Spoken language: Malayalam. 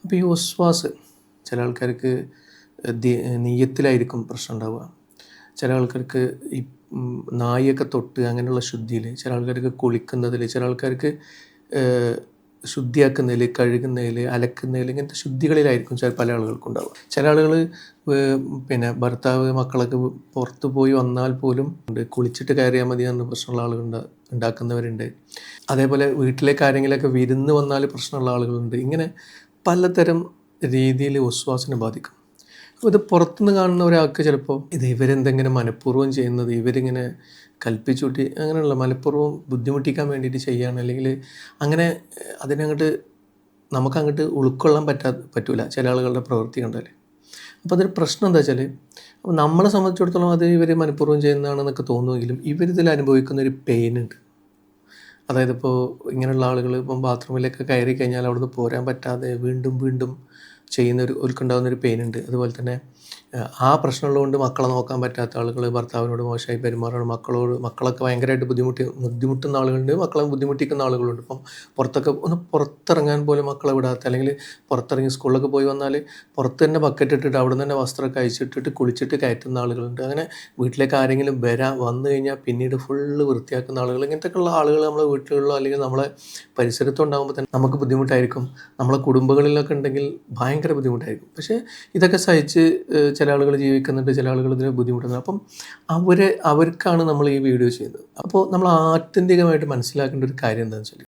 അപ്പോൾ ഈ ഒസ്വാസ് ചില ആൾക്കാർക്ക് നെയ്യത്തിലായിരിക്കും പ്രശ്നം ഉണ്ടാവുക. ചില ആൾക്കാർക്ക് ഈ നായൊക്കെ തൊട്ട് അങ്ങനെയുള്ള ശുദ്ധിയിൽ, ചില ആൾക്കാർക്ക് കുളിക്കുന്നതിൽ, ചില ആൾക്കാർക്ക് ശുദ്ധിയാക്കുന്നതിൽ, കഴുകുന്നതിൽ, അലക്കുന്നതിൽ, ഇങ്ങനത്തെ ശുദ്ധികളിലായിരിക്കും പല ആളുകൾക്കും ഉണ്ടാവുക. ചില ആളുകൾ പിന്നെ ഭർത്താവ് മക്കളൊക്കെ പുറത്ത് പോയി വന്നാൽ പോലും കുളിച്ചിട്ട് കയറിയാൽ മതി എന്ന പ്രശ്നമുള്ള ആളുകളുണ്ട്, ഉണ്ടാക്കുന്നവരുണ്ട്. അതേപോലെ വീട്ടിലേക്ക് ആരെങ്കിലുമൊക്കെ വിരുന്ന് വന്നാൽ പ്രശ്നമുള്ള ആളുകളുണ്ട്. ഇങ്ങനെ പലതരം രീതിയിൽ ഒസ്വാസിനെ ബാധിക്കും. അപ്പോൾ ഇത് പുറത്തുനിന്ന് കാണുന്ന ഒരാൾക്ക് ചിലപ്പോൾ ഇത് ഇവരെന്തെങ്കിലും മനഃപൂർവ്വം ചെയ്യുന്നത്, ഇവരിങ്ങനെ കൽപ്പിച്ചുകൂട്ടി അങ്ങനെയുള്ള മനഃപൂർവ്വം ബുദ്ധിമുട്ടിക്കാൻ വേണ്ടിയിട്ട് ചെയ്യുകയാണ്, അല്ലെങ്കിൽ അങ്ങനെ അതിനങ്ങോട്ട് നമുക്കങ്ങോട്ട് ഉൾക്കൊള്ളാൻ പറ്റില്ല ചില ആളുകളുടെ പ്രവൃത്തി കണ്ടാൽ. അപ്പോൾ അതൊരു പ്രശ്നം എന്താ വെച്ചാൽ, അപ്പോൾ നമ്മളെ സംബന്ധിച്ചിടത്തോളം അത് ഇവർ മനഃപൂർവ്വം ചെയ്യുന്നതാണെന്നൊക്കെ തോന്നുമെങ്കിലും ഇവരിതിൽ അനുഭവിക്കുന്ന ഒരു പെയിനുണ്ട്. അതായത് ഇപ്പോൾ ഇങ്ങനെയുള്ള ആളുകൾ ഇപ്പം ബാത്റൂമിലൊക്കെ കയറി കഴിഞ്ഞാൽ അവിടുന്ന് പോരാൻ പറ്റാതെ വീണ്ടും വീണ്ടും ഓൽക്കുണ്ടാകുന്നൊരു പെയിനുണ്ട്. അതുപോലെ തന്നെ ആ പ്രശ്നമുള്ളതുകൊണ്ട് മക്കളെ നോക്കാൻ പറ്റാത്ത ആളുകൾ, ഭർത്താവിനോട് മോശമായി പെരുമാറുന്ന മക്കളൊക്കെ ഭയങ്കരമായിട്ട് ബുദ്ധിമുട്ടുന്ന ആളുകളുണ്ട്, മക്കളെ ബുദ്ധിമുട്ടിക്കുന്ന ആളുകളുണ്ട്. ഇപ്പം പുറത്തിറങ്ങാൻ പോലും മക്കളെ വിടാത്ത, അല്ലെങ്കിൽ പുറത്തിറങ്ങി സ്കൂളിലൊക്കെ പോയി വന്നാൽ പുറത്ത് തന്നെ ബക്കറ്റ് ഇട്ടിട്ട് അവിടെ തന്നെ വസ്ത്രമൊക്കെ അഴിച്ചിട്ടിട്ട് കുളിച്ചിട്ട് കയറ്റുന്ന ആളുകളുണ്ട്. അങ്ങനെ വീട്ടിലേക്ക് ആരെങ്കിലും വന്നു കഴിഞ്ഞാൽ പിന്നീട് ഫുള്ള് വൃത്തിയാക്കുന്ന ആളുകൾ, ഇങ്ങനത്തെയൊക്കെയുള്ള ആളുകൾ നമ്മളെ വീട്ടിലുള്ള അല്ലെങ്കിൽ നമ്മളെ പരിസരത്തുണ്ടാകുമ്പോൾ തന്നെ നമുക്ക് ബുദ്ധിമുട്ടായിരിക്കും. നമ്മളെ കുടുംബങ്ങളിലൊക്കെ ഉണ്ടെങ്കിൽ ഭയങ്കര ബുദ്ധിമുട്ടായിരിക്കും. പക്ഷേ ഇതൊക്കെ സഹിച്ച് ചില ആളുകൾ ജീവിക്കുന്നുണ്ട്, ചില ആളുകൾ ഇതിന് ബുദ്ധിമുട്ടുന്നുണ്ട്. അപ്പം അവർക്കാണ് നമ്മൾ ഈ വീഡിയോ ചെയ്യുന്നത്. അപ്പോൾ നമ്മൾ ആത്യന്തികമായിട്ട് മനസ്സിലാക്കേണ്ട ഒരു കാര്യം എന്താണെന്ന് വെച്ചാൽ,